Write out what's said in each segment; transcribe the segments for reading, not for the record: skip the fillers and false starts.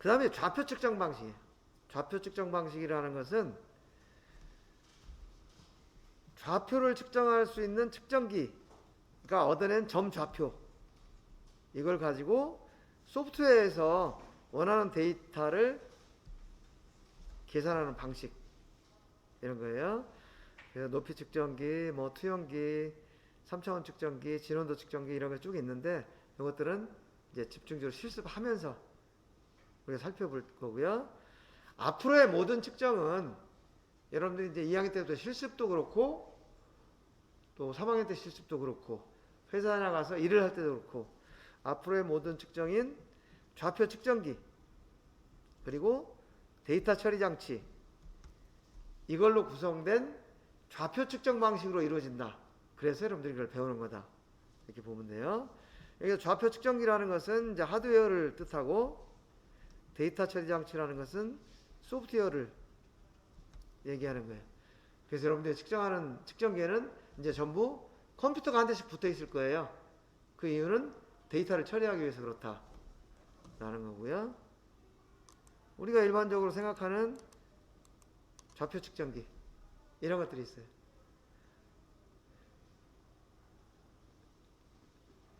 그 다음에 좌표 측정 방식이에요. 좌표 측정 방식이라는 것은 좌표를 측정할 수 있는 측정기가 얻어낸 점 좌표, 이걸 가지고 소프트웨어에서 원하는 데이터를 계산하는 방식, 이런 거예요. 그래서 높이 측정기, 뭐 투영기, 3차원 측정기, 진원도 측정기, 이런 게 쭉 있는데, 이것들은 이제 집중적으로 실습하면서 우리가 살펴볼 거고요. 앞으로의 모든 측정은 여러분들이 이제 2학년 때부터 실습도 그렇고, 또 3학년 때 실습도 그렇고, 회사에 나가서 일을 할 때도 그렇고, 앞으로의 모든 측정인 좌표 측정기, 그리고 데이터 처리 장치, 이걸로 구성된 좌표 측정 방식으로 이루어진다. 그래서 여러분들이 이걸 배우는 거다. 이렇게 보면 돼요. 여기서 좌표 측정기라는 것은 이제 하드웨어를 뜻하고, 데이터 처리 장치라는 것은 소프트웨어를 얘기하는 거예요. 그래서 여러분들이 측정하는 측정기에는 이제 전부 컴퓨터가 한 대씩 붙어 있을 거예요. 그 이유는 데이터를 처리하기 위해서 그렇다라는 거고요. 우리가 일반적으로 생각하는 좌표 측정기, 이런 것들이 있어요.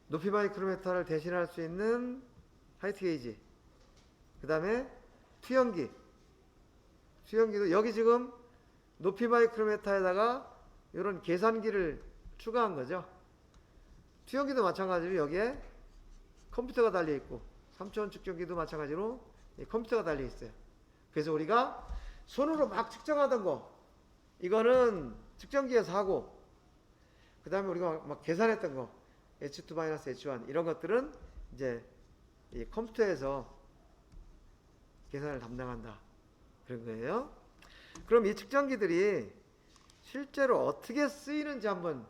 높이 마이크로미터를 대신할 수 있는 하이트 게이지, 그 다음에 투영기, 투영기도 여기 지금 높이 마이크로미터에다가 이런 계산기를 추가한 거죠. 투영기도 마찬가지로 여기에 컴퓨터가 달려 있고, 3차원 측정기도 마찬가지로 컴퓨터가 달려 있어요. 그래서 우리가 손으로 막 측정하던 거, 이거는 측정기에서 하고, 그 다음에 우리가 막 계산했던 거, H2-H1, 이런 것들은 이제 이 컴퓨터에서 계산을 담당한다, 그런 거예요. 그럼 이 측정기들이 실제로 어떻게 쓰이는지 한번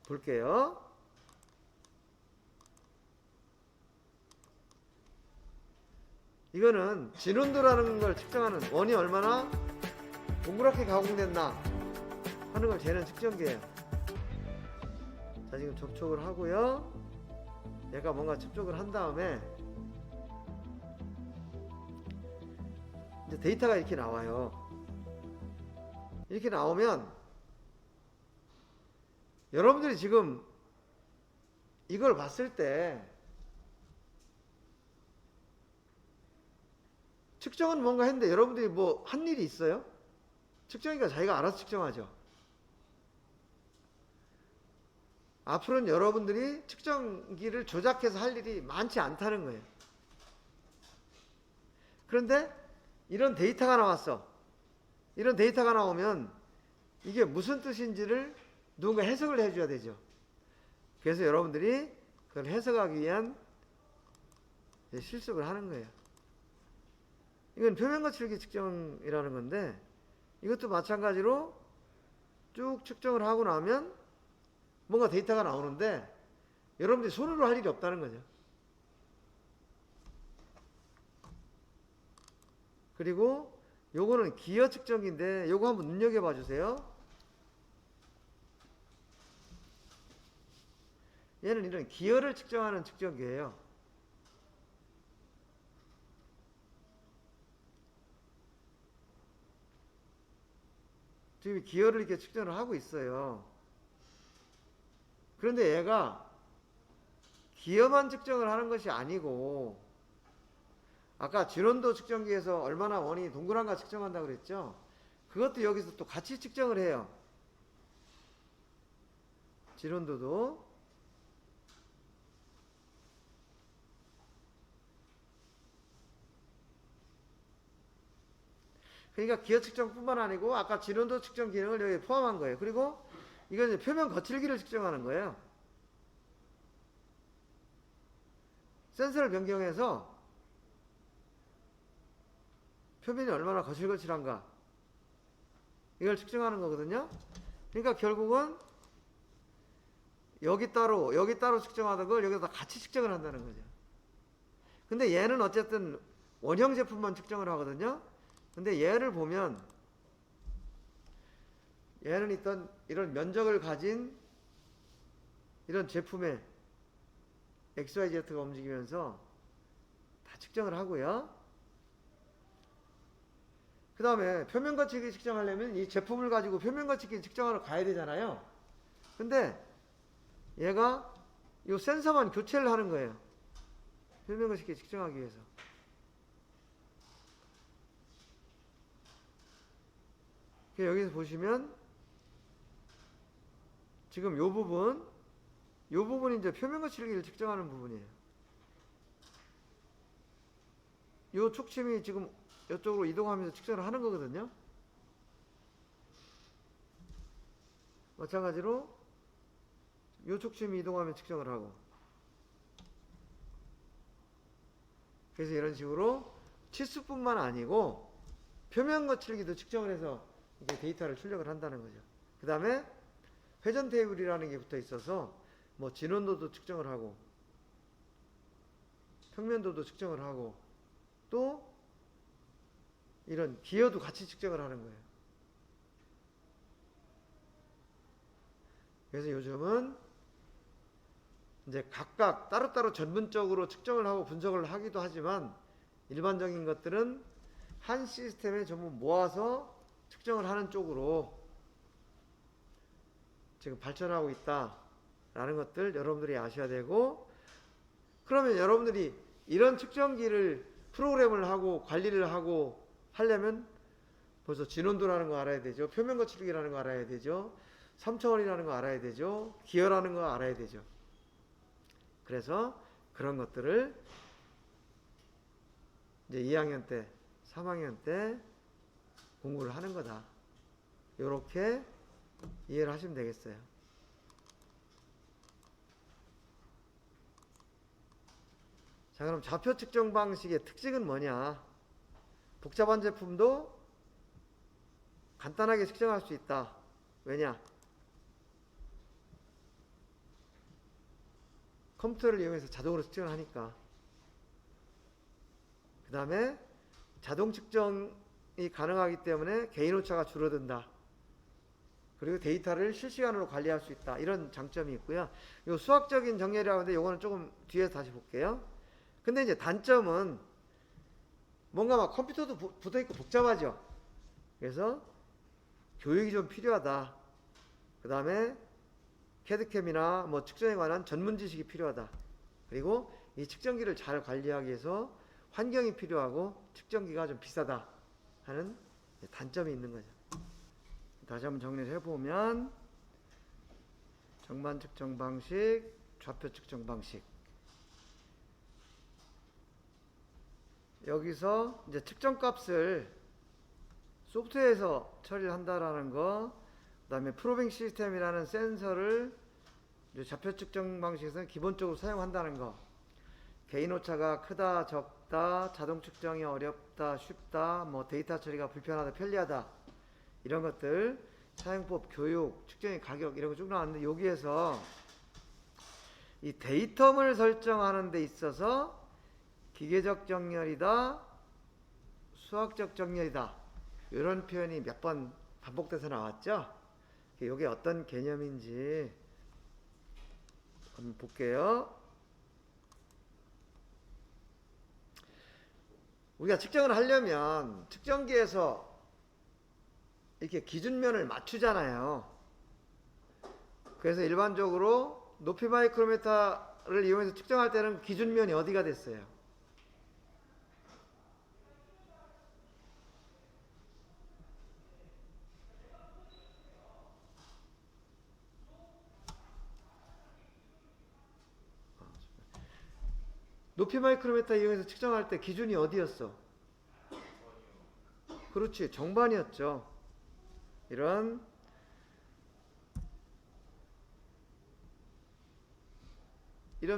볼게요. 이거는 진온도라는 걸 측정하는, 원이 얼마나 동그랗게 가공됐나 하는 걸 재는 측정기예요. 자, 지금 접촉을 하고요. 얘가 뭔가 접촉을 한 다음에 이제 데이터가 이렇게 나와요. 이렇게 나오면 여러분들이 지금 이걸 봤을 때 측정은 뭔가 했는데 여러분들이 뭐 한 일이 있어요? 측정기가 자기가 알아서 측정하죠. 앞으로는 여러분들이 측정기를 조작해서 할 일이 많지 않다는 거예요. 그런데 이런 데이터가 나왔어. 이런 데이터가 나오면 이게 무슨 뜻인지를 누군가 해석을 해줘야 되죠. 그래서 여러분들이 그걸 해석하기 위한 실습을 하는 거예요. 이건 표면 거칠기 측정이라는 건데, 이것도 마찬가지로 쭉 측정을 하고 나면 뭔가 데이터가 나오는데 여러분들이 손으로 할 일이 없다는 거죠. 그리고 요거는 기어 측정기인데 요거 한번 눈여겨봐 주세요. 얘는 이런 기어를 측정하는 측정기예요. 지금 기어를 이렇게 측정을 하고 있어요. 그런데 얘가 기어만 측정을 하는 것이 아니고, 아까 진원도 측정기에서 얼마나 원이 동그란가 측정한다고 그랬죠? 그것도 여기서 또 같이 측정을 해요. 진원도도. 그러니까 기어 측정뿐만 아니고 아까 진원도 측정 기능을 여기 포함한 거예요. 그리고 이건 이제 표면 거칠기를 측정하는 거예요. 센서를 변경해서 표면이 얼마나 거칠거칠한가, 이걸 측정하는 거거든요. 그러니까 결국은 여기 따로 측정하던 걸 여기다 같이 측정을 한다는 거죠. 근데 얘는 어쨌든 원형 제품만 측정을 하거든요. 근데 얘를 보면 얘는 있던 이런 면적을 가진 이런 제품에 XYZ가 움직이면서 다 측정을 하고요. 그 다음에 표면 거치기 측정하려면 이 제품을 가지고 표면 거치기 측정하러 가야 되잖아요. 근데 얘가 이 센서만 교체를 하는 거예요. 표면 거치기 측정하기 위해서. 여기서 보시면 지금 요 부분이 이제 표면 거칠기를 측정하는 부분이에요. 요 촉침이 지금 이쪽으로 이동하면서 측정을 하는 거거든요. 마찬가지로 요 촉침이 이동하면 측정을 하고. 그래서 이런 식으로 치수뿐만 아니고 표면 거칠기도 측정을 해서 이제 데이터를 출력을 한다는 거죠. 그 다음에 회전 테이블이라는 게 붙어 있어서 뭐 진원도도 측정을 하고 평면도도 측정을 하고 또 이런 기어도 같이 측정을 하는 거예요. 그래서 요즘은 이제 각각 따로따로 전문적으로 측정을 하고 분석을 하기도 하지만 일반적인 것들은 한 시스템에 전부 모아서 측정을 하는 쪽으로 지금 발전하고 있다라는 것들 여러분들이 아셔야 되고, 그러면 여러분들이 이런 측정기를 프로그램을 하고 관리를 하고 하려면 벌써 진원도라는 거 알아야 되죠. 표면 거칠기라는 거 알아야 되죠. 3차원이라는 거 알아야 되죠. 기어라는 거 알아야 되죠. 그래서 그런 것들을 이제 2학년 때, 3학년 때 공부를 하는 거다. 이렇게 이해를 하시면 되겠어요. 자, 그럼 좌표 측정 방식의 특징은 뭐냐? 복잡한 제품도 간단하게 측정할 수 있다. 왜냐? 컴퓨터를 이용해서 자동으로 측정을 하니까. 그 다음에 자동 측정이 가능하기 때문에 개인 오차가 줄어든다. 그리고 데이터를 실시간으로 관리할 수 있다. 이런 장점이 있고요. 요 수학적인 정렬이라고 하는데 요거는 조금 뒤에서 다시 볼게요. 근데 이제 단점은 뭔가 막 컴퓨터도 붙어있고 복잡하죠. 그래서 교육이 좀 필요하다. 그 다음에 캐드캠이나 뭐 측정에 관한 전문 지식이 필요하다. 그리고 이 측정기를 잘 관리하기 위해서 환경이 필요하고 측정기가 좀 비싸다 하는 단점이 있는 거죠. 다시 한번 정리를 해보면 정반 측정 방식, 좌표 측정 방식. 여기서 이제 측정 값을 소프트웨어에서 처리를 한다라는 거, 그 다음에 프로빙 시스템이라는 센서를 좌표 측정 방식에서는 기본적으로 사용한다는 거, 개인 오차가 크다, 적다, 자동 측정이 어렵다, 쉽다, 뭐 데이터 처리가 불편하다, 편리하다, 이런 것들, 사용법, 교육, 측정의 가격, 이런 거 쭉 나왔는데, 여기에서 이 데이텀을 설정하는 데 있어서 기계적 정렬이다, 수학적 정렬이다, 이런 표현이 몇 번 반복돼서 나왔죠. 이게 어떤 개념인지 한번 볼게요. 우리가 측정을 하려면 측정기에서 이렇게 기준면을 맞추잖아요. 그래서 일반적으로 높이 마이크로미터를 이용해서 측정할 때는 기준면이 어디가 됐어요? 높이 마이크로미터 이용해서 측정할 때 기준이 어디였어? 그렇지, 정반이었죠. 이런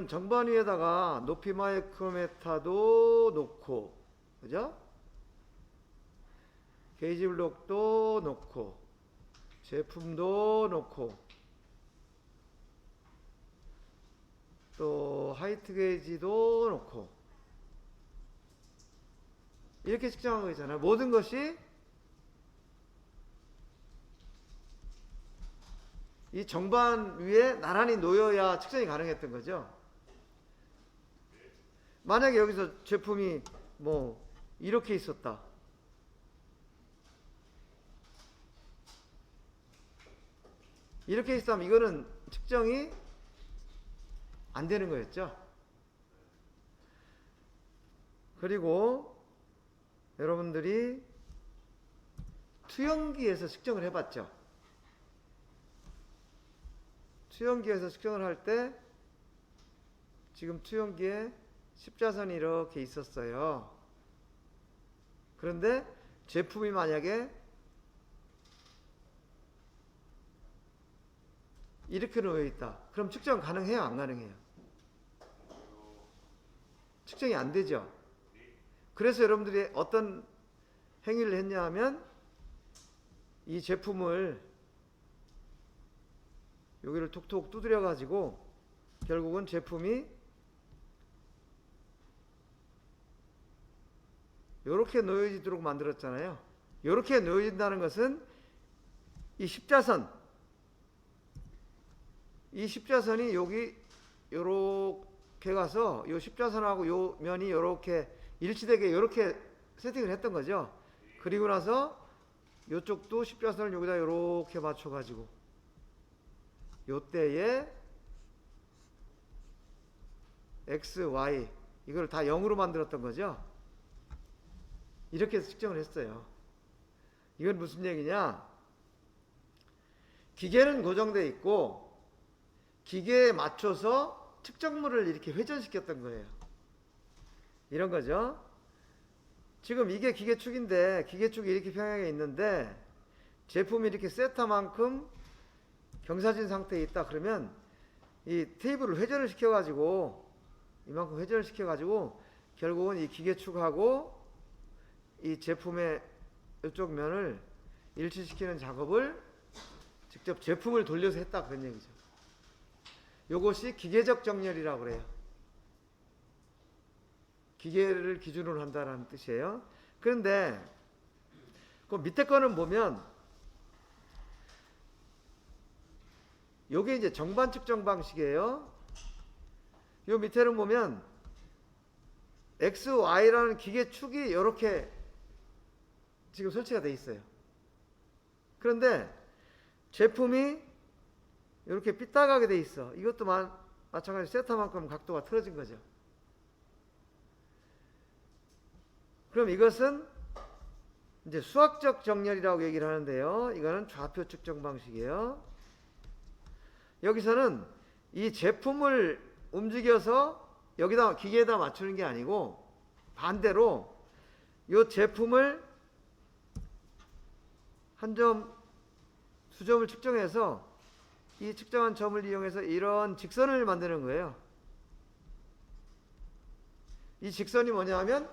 정반 위에다가 높이 마이크로미터도 놓고, 그죠? 게이지 블록도 놓고, 제품도 놓고, 또 하이트 게이지도 놓고, 이렇게 측정한 거잖아요. 모든 것이 이 정반 위에 나란히 놓여야 측정이 가능했던 거죠. 만약에 여기서 제품이 뭐 이렇게 있었다. 이렇게 있으면 이거는 측정이 안 되는 거였죠. 그리고 여러분들이 투영기에서 측정을 해봤죠. 투영기에서 측정을 할 때 지금 투영기에 십자선이 이렇게 있었어요. 그런데 제품이 만약에 이렇게 놓여 있다. 그럼 측정 가능해요? 안 가능해요? 측정이 안 되죠. 그래서 여러분들이 어떤 행위를 했냐 하면 이 제품을 여기를 톡톡 두드려 가지고 결국은 제품이 이렇게 놓여지도록 만들었잖아요. 이렇게 놓여진다는 것은 이 십자선, 이 십자선이 여기 요렇게 가서 요 십자선하고 요 면이 요렇게 일치되게 요렇게 세팅을 했던 거죠. 그리고 나서 요쪽도 십자선을 여기다 요렇게 맞춰 가지고 요때에 x, y 이걸 다 0으로 만들었던 거죠. 이렇게 해서 측정을 했어요. 이건 무슨 얘기냐? 기계는 고정되어 있고 기계에 맞춰서 측정물을 이렇게 회전시켰던 거예요. 이런 거죠. 지금 이게 기계축인데 기계축이 이렇게 평행에 있는데 제품이 이렇게 세타만큼 경사진 상태에 있다 그러면 이 테이블을 회전을 시켜가지고 이만큼 회전을 시켜가지고 결국은 이 기계축하고 이 제품의 이쪽 면을 일치시키는 작업을 직접 제품을 돌려서 했다 그런 얘기죠. 요것이 기계적 정렬이라고 그래요. 기계를 기준으로 한다는 뜻이에요. 그런데 그 밑에 거는 보면 요게 이제 정반 측정 방식이에요. 요 밑에는 보면 X, Y라는 기계축이 이렇게 지금 설치가 되어 있어요. 그런데 제품이 이렇게 삐딱하게 되어 있어. 이것도 마찬가지로 세타만큼 각도가 틀어진 거죠. 그럼 이것은 이제 수학적 정렬이라고 얘기를 하는데요. 이거는 좌표 측정 방식이에요. 여기서는 이 제품을 움직여서 여기다 기계에다 맞추는 게 아니고 반대로 이 제품을 한 점, 수점을 측정해서 이 측정한 점을 이용해서 이런 직선을 만드는 거예요. 이 직선이 뭐냐 하면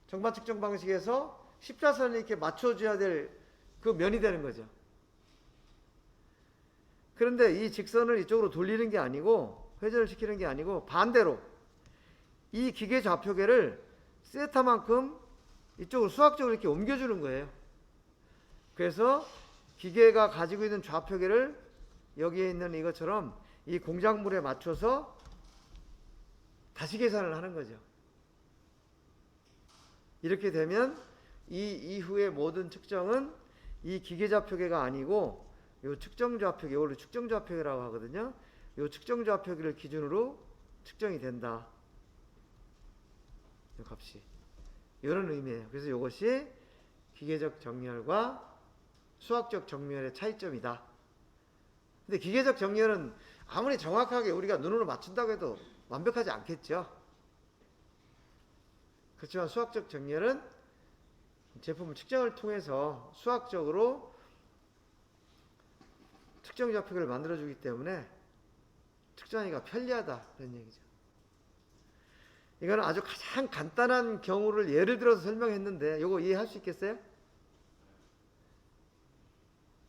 정반 측정 방식에서 십자선을 이렇게 맞춰줘야 될 그 면이 되는 거죠. 그런데 이 직선을 이쪽으로 돌리는 게 아니고 회전을 시키는 게 아니고 반대로 이 기계 좌표계를 세타만큼 이쪽으로 수학적으로 이렇게 옮겨주는 거예요. 그래서 기계가 가지고 있는 좌표계를 여기에 있는 이것처럼 이 공작물에 맞춰서 다시 계산을 하는 거죠. 이렇게 되면 이 이후의 모든 측정은 이 기계 좌표계가 아니고 요 측정 좌표계, 이걸 측정 좌표계라고 하거든요. 요 측정 좌표계를 기준으로 측정이 된다. 이 값이 이런 의미예요. 그래서 이것이 기계적 정렬과 수학적 정렬의 차이점이다. 근데 기계적 정렬은 아무리 정확하게 우리가 눈으로 맞춘다고 해도 완벽하지 않겠죠. 그렇지만 수학적 정렬은 제품을 측정을 통해서 수학적으로 측정 좌표계를 만들어주기 때문에 측정하기가 편리하다 그런 얘기죠. 이거는 아주 가장 간단한 경우를 예를 들어서 설명했는데 이거 이해할 수 있겠어요?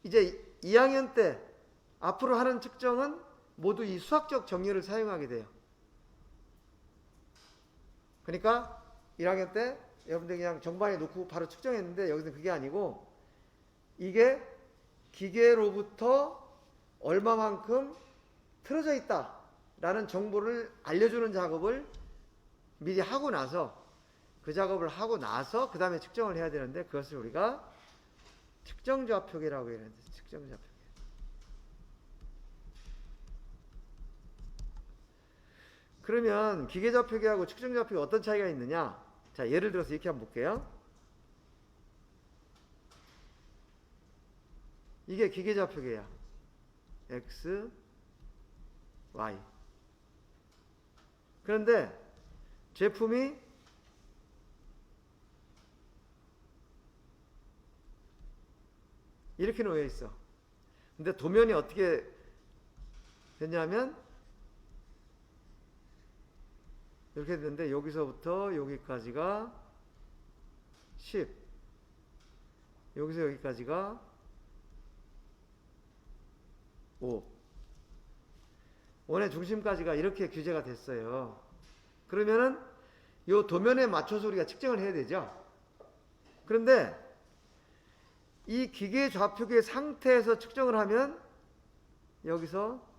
이제 2학년 때 앞으로 하는 측정은 모두 이 수학적 정렬을 사용하게 돼요. 그러니까 1학년 때 여러분들 그냥 정반에 놓고 바로 측정했는데 여기서 그게 아니고 이게 기계로부터 얼마만큼 틀어져 있다 라는 정보를 알려주는 작업을 미리 하고 나서 그 작업을 하고 나서 그 다음에 측정을 해야 되는데 그것을 우리가 측정좌표계라고 얘기하는데 측정좌표계. 그러면 기계좌표계하고 측정좌표계 어떤 차이가 있느냐? 자, 예를 들어서 이렇게 한번 볼게요. 이게 기계좌표계야. X, Y. 그런데 제품이 이렇게 놓여 있어. 근데 도면이 어떻게 됐냐면 이렇게 됐는데 여기서부터 여기까지가 10, 여기서 여기까지가 5, 원의 중심까지가 이렇게 규제가 됐어요. 그러면은 이 도면에 맞춰서 우리가 측정을 해야 되죠. 그런데 이 기계 좌표계 상태에서 측정을 하면 여기서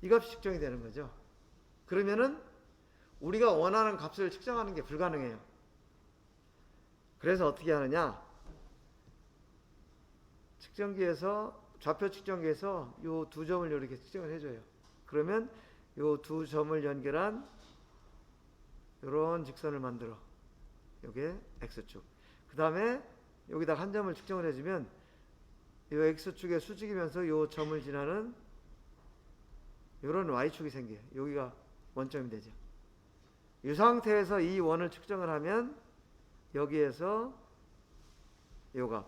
이 값이 측정이 되는 거죠. 그러면은 우리가 원하는 값을 측정하는 게 불가능해요. 그래서 어떻게 하느냐? 측정기에서 좌표 측정기에서 요 두 점을 이렇게 측정을 해줘요. 그러면 요 두 점을 연결한 요런 직선을 만들어. 요게 X축. 그 다음에 여기다 한 점을 측정을 해주면 요 X축에 수직이면서 요 점을 지나는 요런 Y축이 생겨요. 여기가 원점이 되죠. 이 상태에서 이 원을 측정을 하면 여기에서 요 값,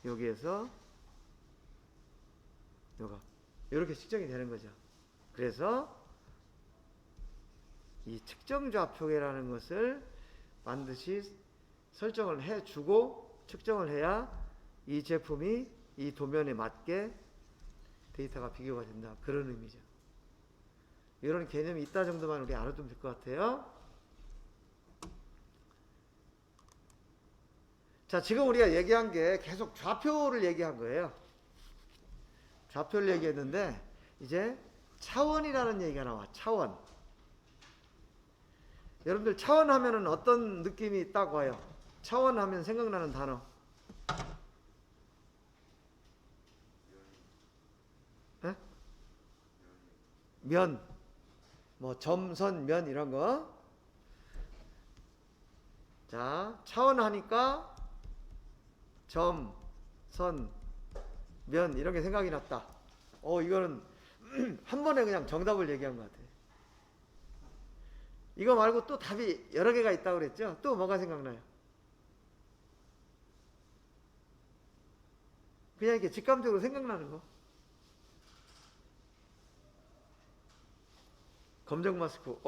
여기에서 요 값, 이렇게 측정이 되는 거죠. 그래서 이 측정좌표계라는 것을 반드시 설정을 해주고 측정을 해야 이 제품이 이 도면에 맞게 데이터가 비교가 된다. 그런 의미죠. 이런 개념이 있다 정도만 우리 알아두면 될 것 같아요. 자, 지금 우리가 얘기한 게 계속 좌표를 얘기한 거예요. 좌표를 얘기했는데 이제 차원이라는 얘기가 나와. 차원. 여러분들 차원 하면은 어떤 느낌이 있다고 해요? 차원 하면 생각나는 단어. 네? 면. 뭐 점선 면 이런 거. 자, 차원 하니까 점, 선, 면 이런 게 생각이 났다. 이거는 한 번에 그냥 정답을 얘기한 것 같아요. 이거 말고 또 답이 여러 개가 있다고 그랬죠? 또 뭐가 생각나요? 그냥 이렇게 직감적으로 생각나는 거. 검정 마스크.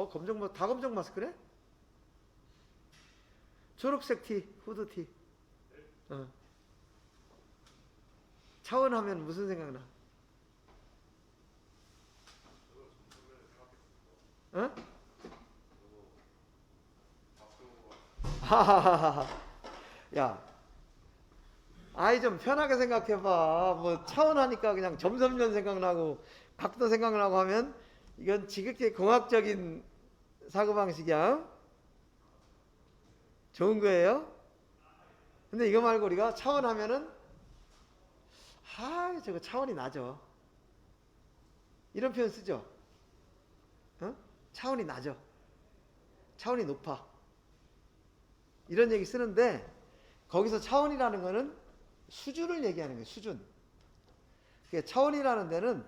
다 검정 마스크래? 초록색 티, 후드 티. 차원 하면 무슨 생각나? 어? 하하하하. 야, 아이 좀 편하게 생각해봐. 뭐 차원 하니까 그냥 점선면 생각나고 각도 생각나고 하면 이건 지극히 공학적인 사고방식이야. 좋은 거예요. 근데 이거 말고 우리가 차원 하면은 저거 차원이 나죠. 이런 표현 쓰죠. 차원이 나죠. 차원이 높아. 이런 얘기 쓰는데 거기서 차원이라는 거는 수준을 얘기하는 거예요. 수준. 차원이라는 데는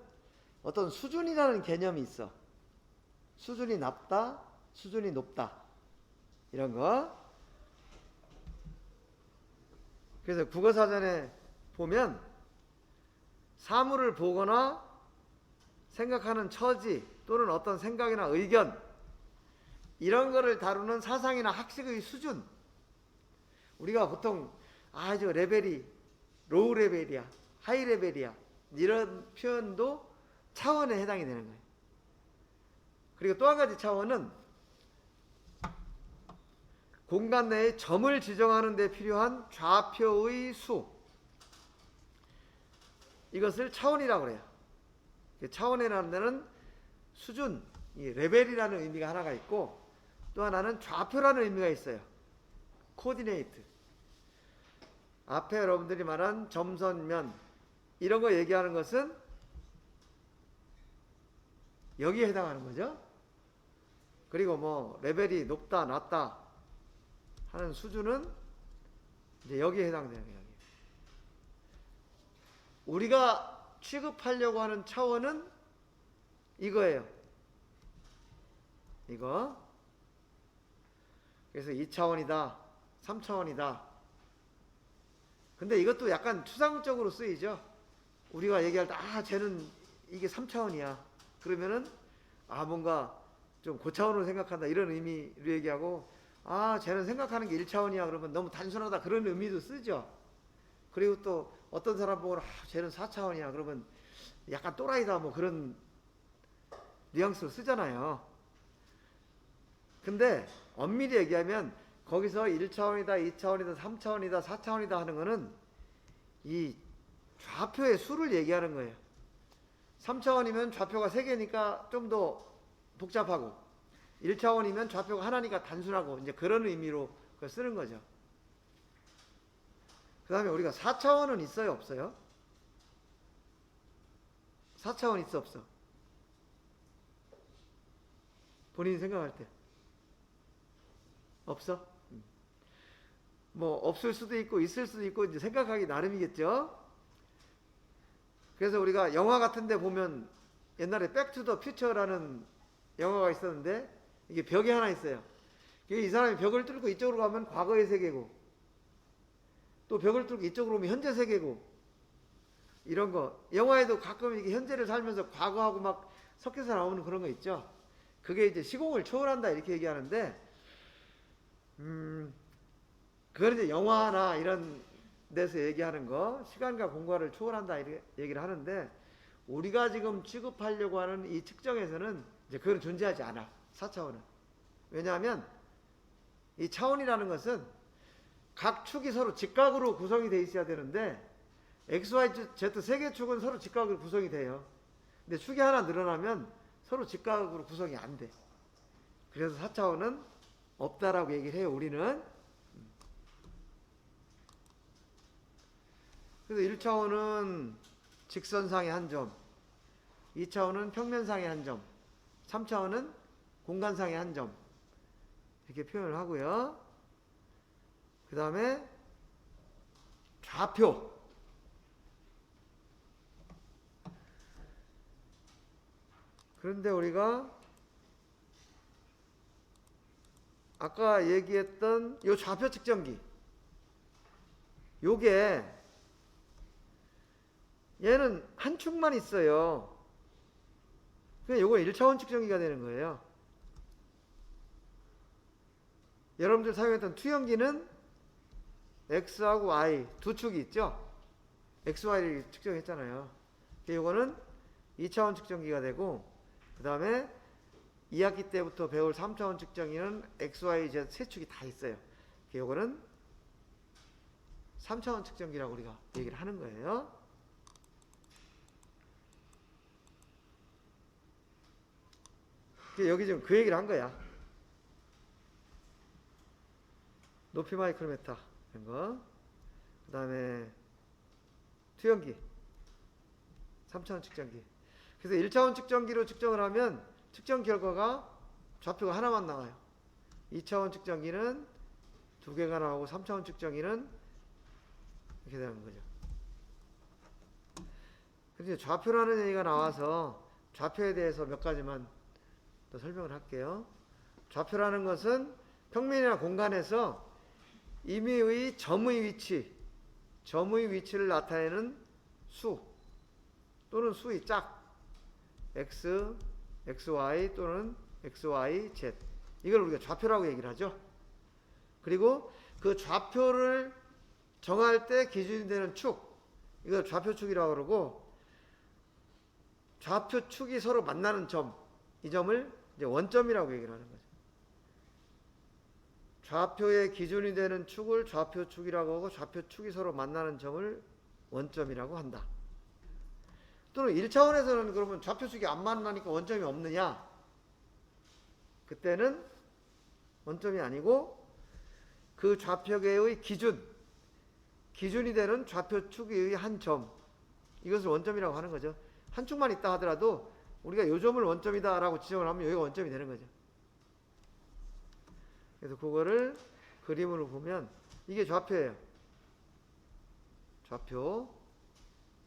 어떤 수준이라는 개념이 있어. 수준이 낮다, 수준이 높다. 이런 거. 그래서 국어사전에 보면 사물을 보거나 생각하는 처지 또는 어떤 생각이나 의견 이런 거를 다루는 사상이나 학식의 수준. 우리가 보통 저 레벨이 로우 레벨이야, 하이 레벨이야 이런 표현도 차원에 해당이 되는 거예요. 그리고 또 한 가지 차원은 공간 내에 점을 지정하는 데 필요한 좌표의 수. 이것을 차원이라고 그래요. 차원이라는 데는 수준, 레벨이라는 의미가 하나가 있고 또 하나는 좌표라는 의미가 있어요. 코디네이트. 앞에 여러분들이 말한 점선면 이런 거 얘기하는 것은 여기에 해당하는 거죠. 그리고 뭐 레벨이 높다 낮다 하는 수준은 이제 여기에 해당되는 거예요. 우리가 취급하려고 하는 차원은 이거예요. 이거. 그래서 2차원이다, 3차원이다. 근데 이것도 약간 추상적으로 쓰이죠. 우리가 얘기할 때, 쟤는 이게 3차원이야. 그러면은, 뭔가 좀 고차원으로 생각한다. 이런 의미로 얘기하고, 쟤는 생각하는 게 1차원이야. 그러면 너무 단순하다. 그런 의미도 쓰죠. 그리고 또 어떤 사람 보고, 쟤는 4차원이야. 그러면 약간 또라이다. 뭐 그런 뉘앙스로 쓰잖아요. 근데 엄밀히 얘기하면 거기서 1차원이다, 2차원이다, 3차원이다, 4차원이다 하는 거는 이 좌표의 수를 얘기하는 거예요. 3차원이면 좌표가 3개니까 좀 더 복잡하고 1차원이면 좌표가 하나니까 단순하고 이제 그런 의미로 그걸 쓰는 거죠. 그 다음에 우리가 4차원은 있어요, 없어요? 4차원 있어, 없어? 본인이 생각할 때 없어? 뭐 없을 수도 있고 있을 수도 있고 이제 생각하기 나름이겠죠. 그래서 우리가 영화 같은 데 보면 옛날에 백투더 퓨처라는 영화가 있었는데 이게 벽이 하나 있어요. 이 사람이 벽을 뚫고 이쪽으로 가면 과거의 세계고 또 벽을 뚫고 이쪽으로 오면 현재 세계고 이런 거 영화에도 가끔 이게 현재를 살면서 과거하고 막 섞여서 나오는 그런 거 있죠. 그게 이제 시공을 초월한다 이렇게 얘기하는데 그건 이제 영화나 이런 데서 얘기하는 거 시간과 공간을 초월한다 이렇게 얘기를 하는데 우리가 지금 취급하려고 하는 이 측정에서는 이제 그건 존재하지 않아. 4차원은. 왜냐하면 이 차원이라는 것은 각 축이 서로 직각으로 구성이 돼 있어야 되는데 X, Y, Z 세 개 축은 서로 직각으로 구성이 돼요. 근데 축이 하나 늘어나면 서로 직각으로 구성이 안 돼. 그래서 4차원은 없다라고 얘기를 해요, 우리는. 그래서 1차원은 직선상의 한 점, 2차원은 평면상의 한 점, 3차원은 공간상의 한 점 이렇게 표현을 하고요. 그 다음에 좌표. 그런데 우리가 아까 얘기했던 요 좌표 측정기 요게 얘는 한 축만 있어요. 그냥 요거 1차원 측정기가 되는 거예요. 여러분들 사용했던 투영기는 X하고 Y 두 축이 있죠. X, Y를 측정했잖아요. 요거는 2차원 측정기가 되고 그 다음에 2학기 때부터 배울 3차원 측정기는 X, Y, Z 세 축이 다 있어요. 요거는 3차원 측정기라고 우리가 얘기를 하는 거예요. 여기 지금 그 얘기를 한 거야. 높이 마이크로미터 이런 거. 그 다음에 투영기 3차원 측정기. 그래서 1차원 측정기로 측정을 하면 측정 결과가 좌표가 하나만 나와요. 2차원 측정기는 두 개가 나오고 3차원 측정기는 이렇게 되는 거죠. 그래서 좌표라는 얘기가 나와서 좌표에 대해서 몇 가지만 더 설명을 할게요. 좌표라는 것은 평면이나 공간에서 임의의 점의 위치를 나타내는 수 또는 수의 짝 x, xy 또는 xy, z 이걸 우리가 좌표라고 얘기를 하죠. 그리고 그 좌표를 정할 때 기준이 되는 축 이걸 좌표축이라고 그러고 좌표축이 서로 만나는 점 이 점을 이제 원점이라고 얘기를 하는 거죠. 좌표의 기준이 되는 축을 좌표축이라고 하고 좌표축이 서로 만나는 점을 원점이라고 한다. 또는 1차원에서는 그러면 좌표축이 안 만나니까 원점이 없느냐? 그때는 원점이 아니고 그 좌표계의 기준 기준이 되는 좌표축의 한 점, 이것을 원점이라고 하는 거죠. 한 축만 있다 하더라도 우리가 요 점을 원점이다라고 지정을 하면 여기가 원점이 되는 거죠. 그래서 그거를 그림으로 보면 이게 좌표예요. 좌표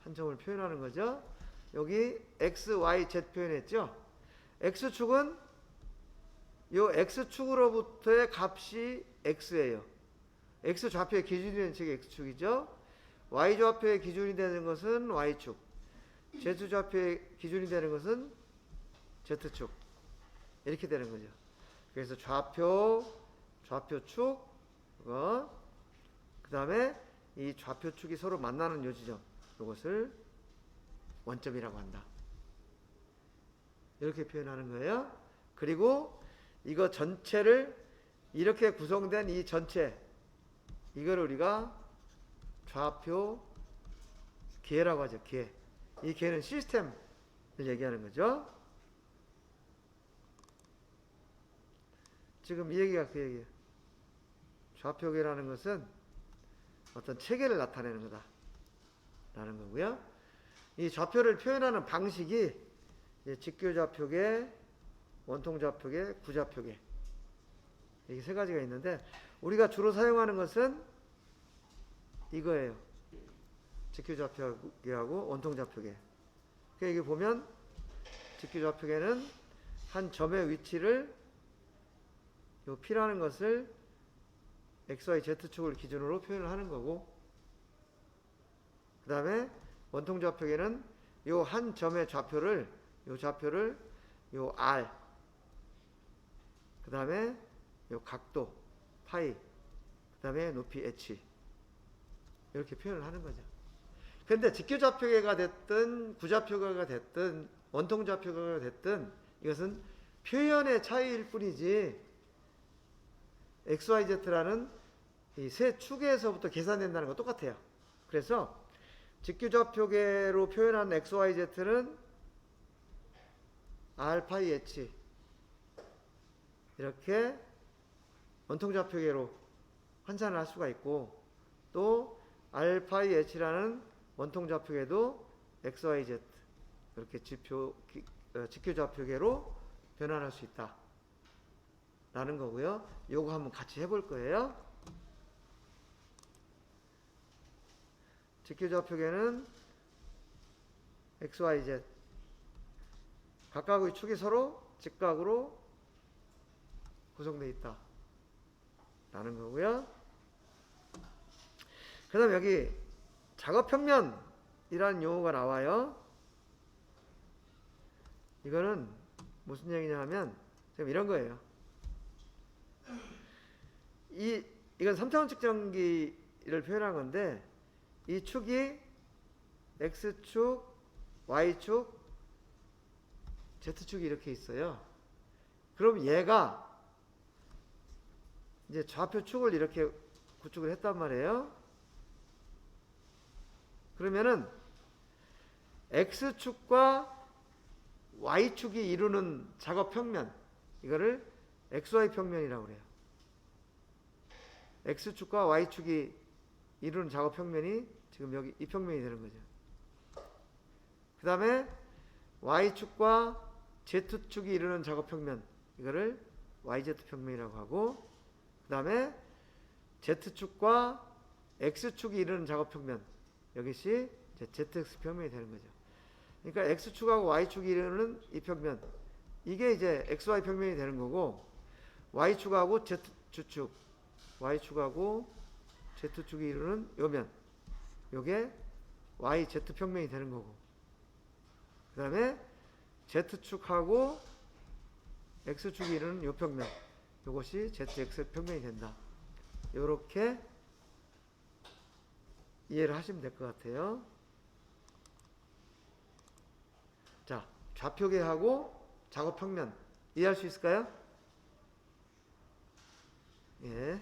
한 점을 표현하는 거죠. 여기 x, y, z 표현했죠. x축은 요 x축으로부터의 값이 x예요. x 좌표의 기준이 되는 측이 x축이죠. y 좌표의 기준이 되는 것은 y축, z 좌표의 기준이 되는 것은 z축, 이렇게 되는 거죠. 그래서 좌표축, 그 다음에 이 좌표축이 서로 만나는 요 지점, 이것을 원점이라고 한다. 이렇게 표현하는 거예요. 그리고 이거 전체를 이렇게 구성된 이 전체, 이걸 우리가 좌표 계라고 하죠. 계. 이 계는 시스템을 얘기하는 거죠. 지금 이 얘기가 그 얘기예요. 좌표계라는 것은 어떤 체계를 나타내는 거다 라는 거고요. 이 좌표를 표현하는 방식이 직교좌표계, 원통좌표계, 구좌표계, 이게 세 가지가 있는데 우리가 주로 사용하는 것은 이거예요. 직교좌표계하고 원통좌표계. 그러니까 여기 보면 직교좌표계는 한 점의 위치를 요 P라는 것을 XY, Z축을 기준으로 표현을 하는 거고, 그 다음에 원통좌표계는 요 한 점의 좌표를 요 R, 그 다음에 요 각도 파이, 그 다음에 높이 H, 이렇게 표현을 하는 거죠. 근데 직교좌표계가 됐든 구좌표계가 됐든 원통좌표계가 됐든 이것은 표현의 차이일 뿐이지 XYZ라는 이 세 축에서부터 계산된다는 거 똑같아요. 그래서 직교좌표계로 표현한 XYZ는 R, 파이, H, 이렇게 원통좌표계로 환산을 할 수가 있고, 또 R, 파이, H라는 원통좌표계도 XYZ 이렇게 직교좌표계로 변환할 수 있다 라는 거고요. 요거 한번 같이 해볼 거예요. 직교좌표계는 XYZ 각각의 축이 서로 직각으로 구성되어 있다 라는 거고요. 그 다음 여기 작업평면이라는 용어가 나와요. 이거는 무슨 얘기냐 하면 지금 이런 거예요. 이건 3차원 측정기를 표현한 건데, 이 축이 X축, Y축, Z축이 이렇게 있어요. 그럼 얘가 이제 좌표축을 이렇게 구축을 했단 말이에요. 그러면은 X축과 Y축이 이루는 작업평면, 이거를 XY 평면이라고 그래요. X축과 Y축이 이루는 작업평면이 지금 여기 이 평면이 되는 거죠. 그 다음에 Y축과 Z축이 이루는 작업평면, 이거를 YZ 평면이라고 하고, 그 다음에 Z축과 X축이 이루는 작업평면, 이것이 ZX 평면이 되는 거죠. 그러니까 X축하고 Y축이 이루는 이 평면, 이게 이제 XY 평면이 되는 거고, Y축하고 Z축, Y축하고 Z축이 이루는 요면, 요게 YZ 평면이 되는 거고, 그 다음에 Z축하고 X축이 이루는 요 평면, 요것이 ZX 평면이 된다. 요렇게 이해를 하시면 될 것 같아요. 자, 좌표계하고 작업평면 이해할 수 있을까요? 예.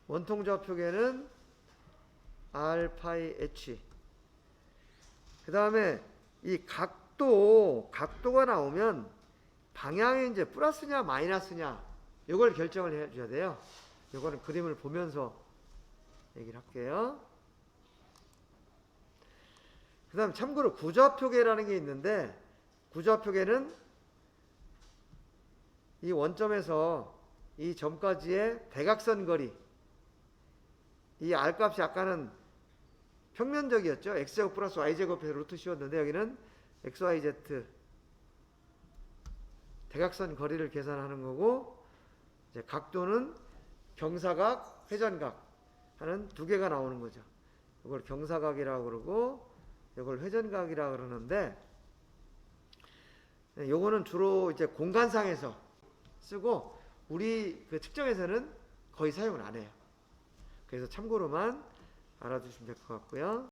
원통좌표계는 R, 파이, H. 그 다음에 이 각도가 나오면 방향이 이제 플러스냐 마이너스냐 이걸 결정을 해줘야 돼요. 요거는 그림을 보면서 얘기를 할게요. 그 다음 참고로 구좌표계라는 게 있는데, 구좌표계는 이 원점에서 이 점까지의 대각선 거리, 이 R값이 아까는 평면적이었죠. X제곱 플러스 Y제곱에서 루트 씌웠는데 여기는 XYZ 대각선 거리를 계산하는 거고, 이제 각도는 경사각, 회전각 하는 두 개가 나오는 거죠. 이걸 경사각이라고 그러고 이걸 회전각이라고 그러는데, 요거는 주로 이제 공간상에서 쓰고 우리 그 측정에서는 거의 사용을 안 해요. 그래서 참고로만 알아두시면 될 것 같고요.